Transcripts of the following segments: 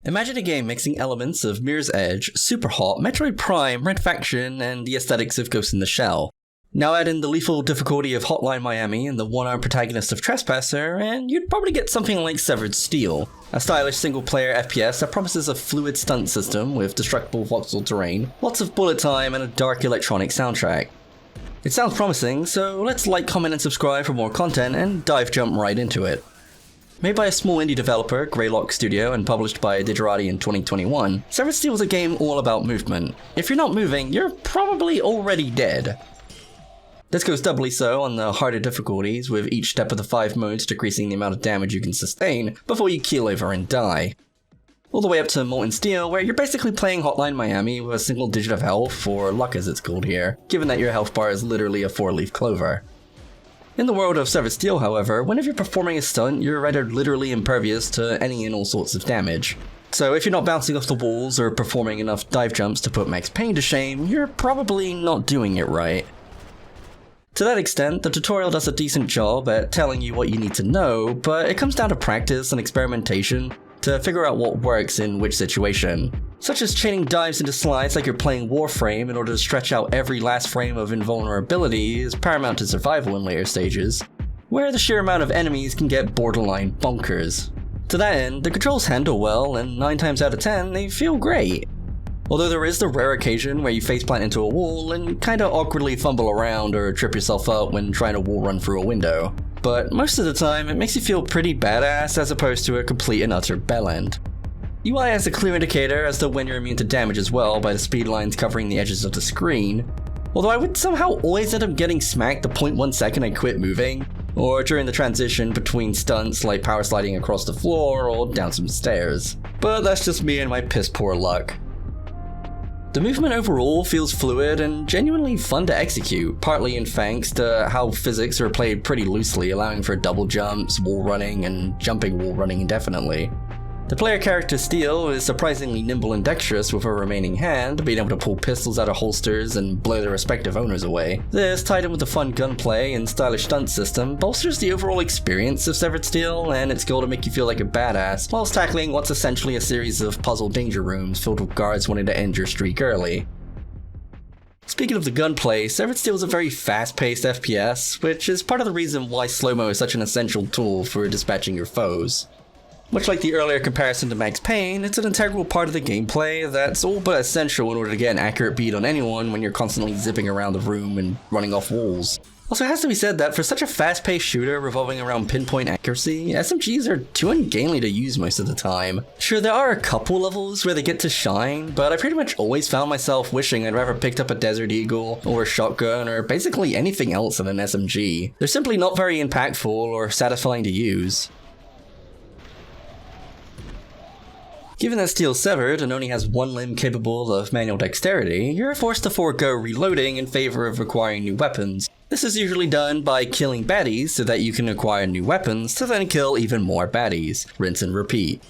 Imagine a game mixing elements of Mirror's Edge, Superhot, Metroid Prime, Red Faction, and the aesthetics of Ghost in the Shell. Now add in the lethal difficulty of Hotline Miami and the one-armed protagonist of Trespasser, and you'd probably get something like Severed Steel, a stylish single-player FPS that promises a fluid stunt system with destructible voxel terrain, lots of bullet time, and a dark electronic soundtrack. It sounds promising, so let's like, comment, and subscribe for more content and jump right into it. Made by a small indie developer, Greylock Studio, and published by Digerati in 2021, Severed Steel is a game all about movement. If you're not moving, you're probably already dead. This goes doubly so on the harder difficulties, with each step of the 5 modes decreasing the amount of damage you can sustain before you keel over and die. All the way up to Molten Steel, where you're basically playing Hotline Miami with a single digit of health, or luck as it's called here, given that your health bar is literally a 4-leaf clover. In the world of Severed Steel, however, whenever you're performing a stunt, you're either literally impervious to any and all sorts of damage. So if you're not bouncing off the walls or performing enough dive jumps to put Max Payne to shame, you're probably not doing it right. To that extent, the tutorial does a decent job at telling you what you need to know, but it comes down to practice and experimentation to figure out what works in which situation. Such as chaining dives into slides like you're playing Warframe in order to stretch out every last frame of invulnerability is paramount to survival in later stages, where the sheer amount of enemies can get borderline bonkers. To that end, the controls handle well, and 9 times out of 10, they feel great. Although there is the rare occasion where you faceplant into a wall and kinda awkwardly fumble around or trip yourself up when trying to wall run through a window. But most of the time, it makes you feel pretty badass as opposed to a complete and utter bellend. UI has a clear indicator as to when you're immune to damage as well by the speed lines covering the edges of the screen, although I would somehow always end up getting smacked the 0.1 second I quit moving, or during the transition between stunts like power sliding across the floor or down some stairs. But that's just me and my piss poor luck. The movement overall feels fluid and genuinely fun to execute, partly in thanks to how physics are played pretty loosely, allowing for double jumps, wall running, and jumping wall running indefinitely. The player character Steel is surprisingly nimble and dexterous with her remaining hand, being able to pull pistols out of holsters and blow their respective owners away. This, tied in with the fun gunplay and stylish stunt system, bolsters the overall experience of Severed Steel and its goal to make you feel like a badass, whilst tackling what's essentially a series of puzzle danger rooms filled with guards wanting to end your streak early. Speaking of the gunplay, Severed Steel is a very fast-paced FPS, which is part of the reason why Slo-Mo is such an essential tool for dispatching your foes. Much like the earlier comparison to Max Payne, it's an integral part of the gameplay that's all but essential in order to get an accurate beat on anyone when you're constantly zipping around the room and running off walls. Also, it has to be said that for such a fast-paced shooter revolving around pinpoint accuracy, SMGs are too ungainly to use most of the time. Sure, there are a couple levels where they get to shine, but I pretty much always found myself wishing I'd rather picked up a Desert Eagle, or a shotgun, or basically anything else than an SMG. They're simply not very impactful or satisfying to use. Given that Steel's severed and only has one limb capable of manual dexterity, you're forced to forego reloading in favor of acquiring new weapons. This is usually done by killing baddies so that you can acquire new weapons to then kill even more baddies. Rinse and repeat.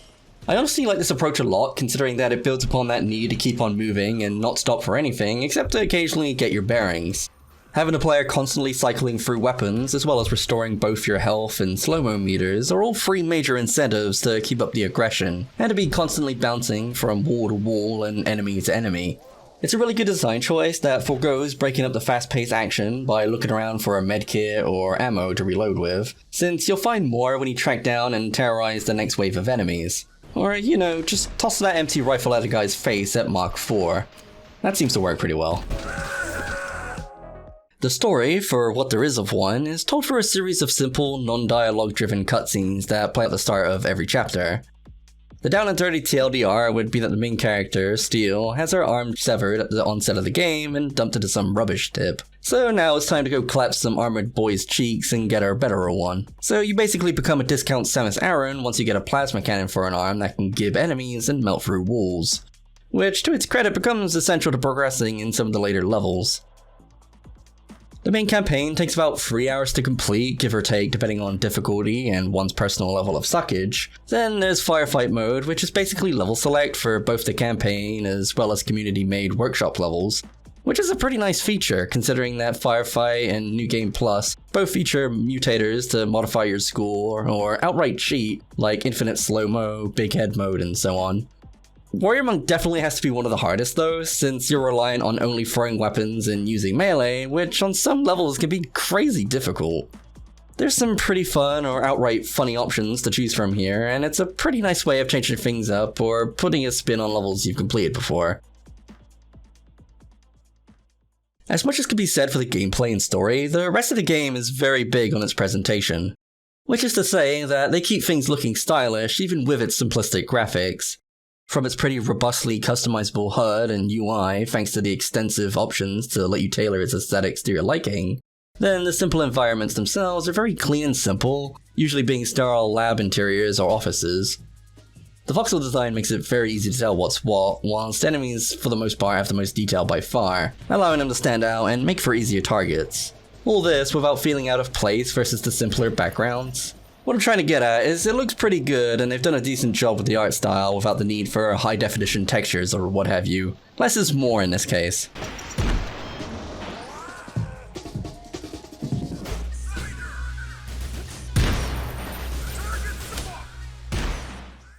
I honestly like this approach a lot, considering that it builds upon that need to keep on moving and not stop for anything except to occasionally get your bearings. Having a player constantly cycling through weapons, as well as restoring both your health and Slo-Mo meters, are all 3 major incentives to keep up the aggression, and to be constantly bouncing from wall to wall and enemy to enemy. It's a really good design choice that forgoes breaking up the fast-paced action by looking around for a medkit or ammo to reload with, since you'll find more when you track down and terrorize the next wave of enemies. Or, you know, just toss that empty rifle at a guy's face at Mach 4. That seems to work pretty well. The story, for what there is of one, is told through a series of simple, non-dialogue driven cutscenes that play at the start of every chapter. The down and dirty TLDR would be that the main character, Steel, has her arm severed at the onset of the game and dumped into some rubbish tip. So now it's time to go collapse some armored boy's cheeks and get her a better one. So you basically become a discount Samus Aran once you get a plasma cannon for an arm that can gib enemies and melt through walls. Which, to its credit, becomes essential to progressing in some of the later levels. The main campaign takes about 3 hours to complete, give or take, depending on difficulty and one's personal level of suckage. Then there's Firefight mode, which is basically level select for both the campaign as well as community-made workshop levels, which is a pretty nice feature considering that Firefight and New Game Plus both feature mutators to modify your score or outright cheat, like infinite Slo-Mo, big head mode, and so on. Warrior Monk definitely has to be one of the hardest though, since you're reliant on only throwing weapons and using melee, which on some levels can be crazy difficult. There's some pretty fun or outright funny options to choose from here, and it's a pretty nice way of changing things up or putting a spin on levels you've completed before. As much as could be said for the gameplay and story, the rest of the game is very big on its presentation. Which is to say that they keep things looking stylish even with its simplistic graphics. From its pretty robustly customizable HUD and UI, thanks to the extensive options to let you tailor its aesthetics to your liking, then the simple environments themselves are very clean and simple, usually being sterile lab interiors or offices. The voxel design makes it very easy to tell what's what, whilst enemies for the most part have the most detail by far, allowing them to stand out and make for easier targets. All this without feeling out of place versus the simpler backgrounds. What I'm trying to get at is it looks pretty good and they've done a decent job with the art style without the need for high definition textures or what have you. Less is more in this case.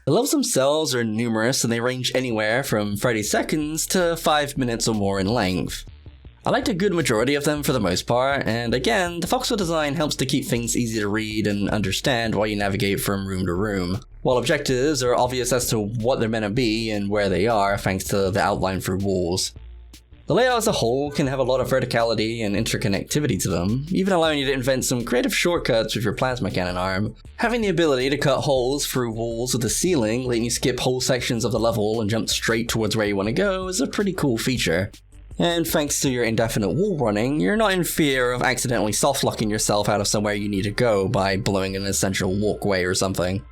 The levels themselves are numerous and they range anywhere from 30 seconds to 5 minutes or more in length. I liked a good majority of them for the most part, and again, the voxel design helps to keep things easy to read and understand while you navigate from room to room, while objectives are obvious as to what they're meant to be and where they are thanks to the outline through walls. The layout as a whole can have a lot of verticality and interconnectivity to them, even allowing you to invent some creative shortcuts with your plasma cannon arm. Having the ability to cut holes through walls with the ceiling, letting you skip whole sections of the level and jump straight towards where you want to go, is a pretty cool feature. And thanks to your indefinite wall running, you're not in fear of accidentally soft-locking yourself out of somewhere you need to go by blowing an essential walkway or something.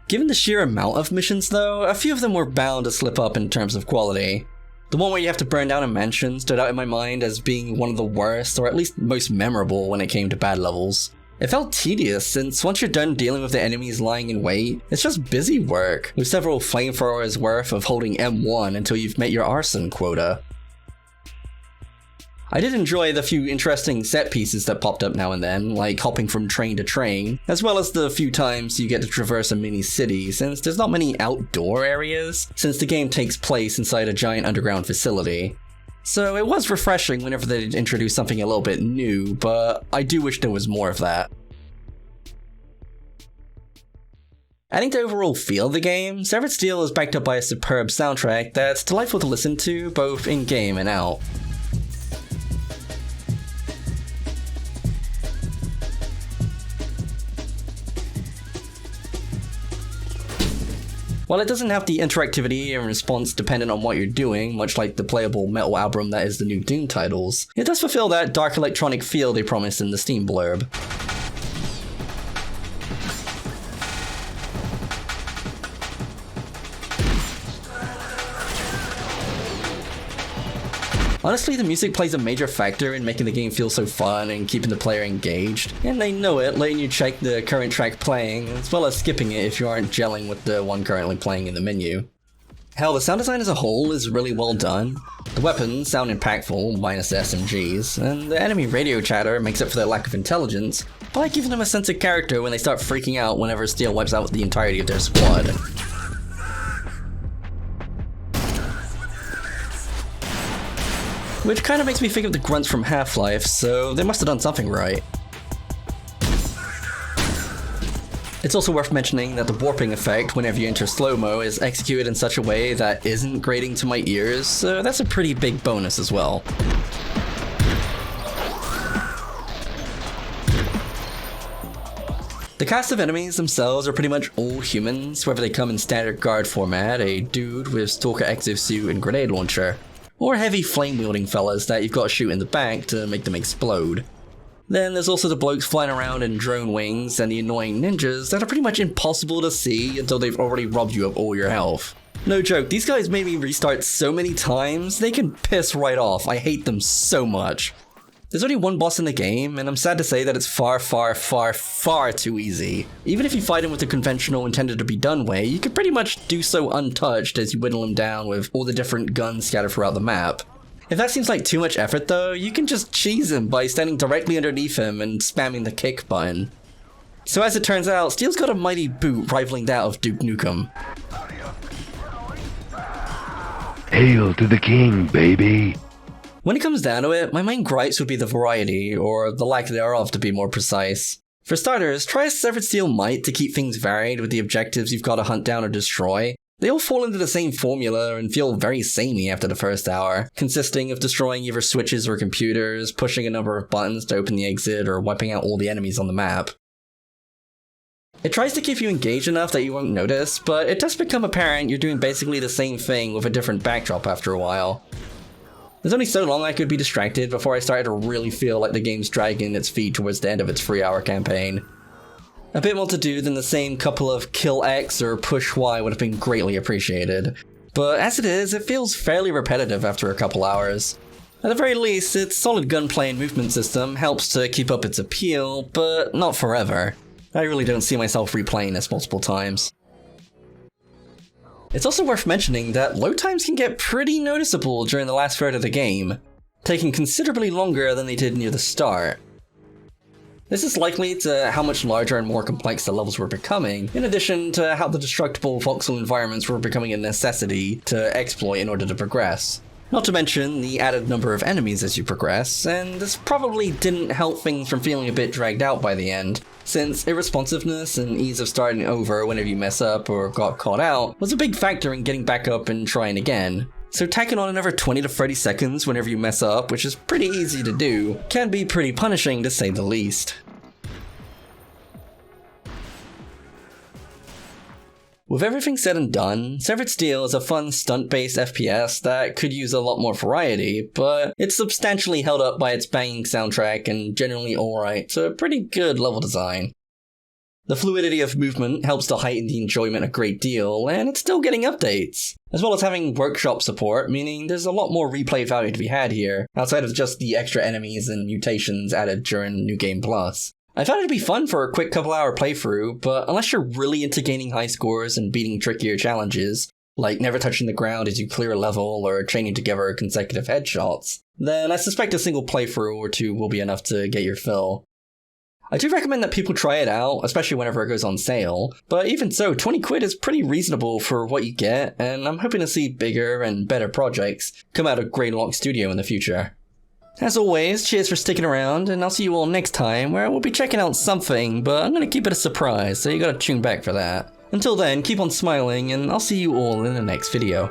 Given the sheer amount of missions though, a few of them were bound to slip up in terms of quality. The one where you have to burn down a mansion stood out in my mind as being one of the worst, or at least most memorable when it came to bad levels. It felt tedious, since once you're done dealing with the enemies lying in wait, it's just busy work, with several flamethrowers worth of holding M1 until you've met your arson quota. I did enjoy the few interesting set pieces that popped up now and then, like hopping from train to train, as well as the few times you get to traverse a mini city, since there's not many outdoor areas, since the game takes place inside a giant underground facility. So it was refreshing whenever they introduced something a little bit new, but I do wish there was more of that. Adding to the overall feel of the game, Severed Steel is backed up by a superb soundtrack that's delightful to listen to, both in-game and out. While it doesn't have the interactivity and response dependent on what you're doing, much like the playable metal album that is the new Doom titles, it does fulfill that dark electronic feel they promised in the Steam blurb. Honestly, the music plays a major factor in making the game feel so fun and keeping the player engaged, and they know it, letting you check the current track playing, as well as skipping it if you aren't gelling with the one currently playing in the menu. Hell, the sound design as a whole is really well done. The weapons sound impactful, minus the SMGs, and the enemy radio chatter makes up for their lack of intelligence by giving them a sense of character when they start freaking out whenever Steel wipes out the entirety of their squad. Which kinda makes me think of the grunts from Half-Life, so they must have done something right. It's also worth mentioning that the warping effect whenever you enter Slo-Mo is executed in such a way that isn't grating to my ears, so that's a pretty big bonus as well. The cast of enemies themselves are pretty much all humans, whether they come in standard guard format, a dude with Stalker exosuit and grenade launcher, or heavy flame-wielding fellas that you've got to shoot in the back to make them explode. Then there's also the blokes flying around in drone wings and the annoying ninjas that are pretty much impossible to see until they've already robbed you of all your health. No joke, these guys made me restart so many times, they can piss right off. I hate them so much. There's only one boss in the game, and I'm sad to say that it's far too easy. Even if you fight him with the conventional intended to be done way, you can pretty much do so untouched as you whittle him down with all the different guns scattered throughout the map. If that seems like too much effort though, you can just cheese him by standing directly underneath him and spamming the kick button. So as it turns out, Steel's got a mighty boot rivaling that of Duke Nukem. Hail to the king, baby! When it comes down to it, my main gripes would be the variety, or the lack thereof to be more precise. For starters, try a Severed Steel Might to keep things varied with the objectives you've got to hunt down or destroy. They all fall into the same formula and feel very samey after the first hour, consisting of destroying either switches or computers, pushing a number of buttons to open the exit, or wiping out all the enemies on the map. It tries to keep you engaged enough that you won't notice, but it does become apparent you're doing basically the same thing with a different backdrop after a while. There's only so long I could be distracted before I started to really feel like the game's dragging its feet towards the end of its 3-hour campaign. A bit more to do than the same couple of kill X or push Y would have been greatly appreciated, but as it is, it feels fairly repetitive after a couple hours. At the very least, its solid gunplay and movement system helps to keep up its appeal, but not forever. I really don't see myself replaying this multiple times. It's also worth mentioning that load times can get pretty noticeable during the last third of the game, taking considerably longer than they did near the start. This is likely to how much larger and more complex the levels were becoming, in addition to how the destructible voxel environments were becoming a necessity to exploit in order to progress. Not to mention the added number of enemies as you progress, and this probably didn't help things from feeling a bit dragged out by the end, since irresponsiveness and ease of starting over whenever you mess up or got caught out was a big factor in getting back up and trying again. So tacking on another 20 to 30 seconds whenever you mess up, which is pretty easy to do, can be pretty punishing to say the least. With everything said and done, Severed Steel is a fun stunt-based FPS that could use a lot more variety, but it's substantially held up by its banging soundtrack and generally alright to pretty good level design. The fluidity of movement helps to heighten the enjoyment a great deal, and it's still getting updates, as well as having workshop support, meaning there's a lot more replay value to be had here, outside of just the extra enemies and mutations added during New Game Plus. I found it to be fun for a quick couple hour playthrough, but unless you're really into gaining high scores and beating trickier challenges, like never touching the ground as you clear a level or chaining together consecutive headshots, then I suspect a single playthrough or two will be enough to get your fill. I do recommend that people try it out, especially whenever it goes on sale, but even so, 20 quid is pretty reasonable for what you get, and I'm hoping to see bigger and better projects come out of Greylock Studio in the future. As always, cheers for sticking around, and I'll see you all next time, where we'll be checking out something, but I'm gonna keep it a surprise, so you gotta tune back for that. Until then, keep on smiling, and I'll see you all in the next video.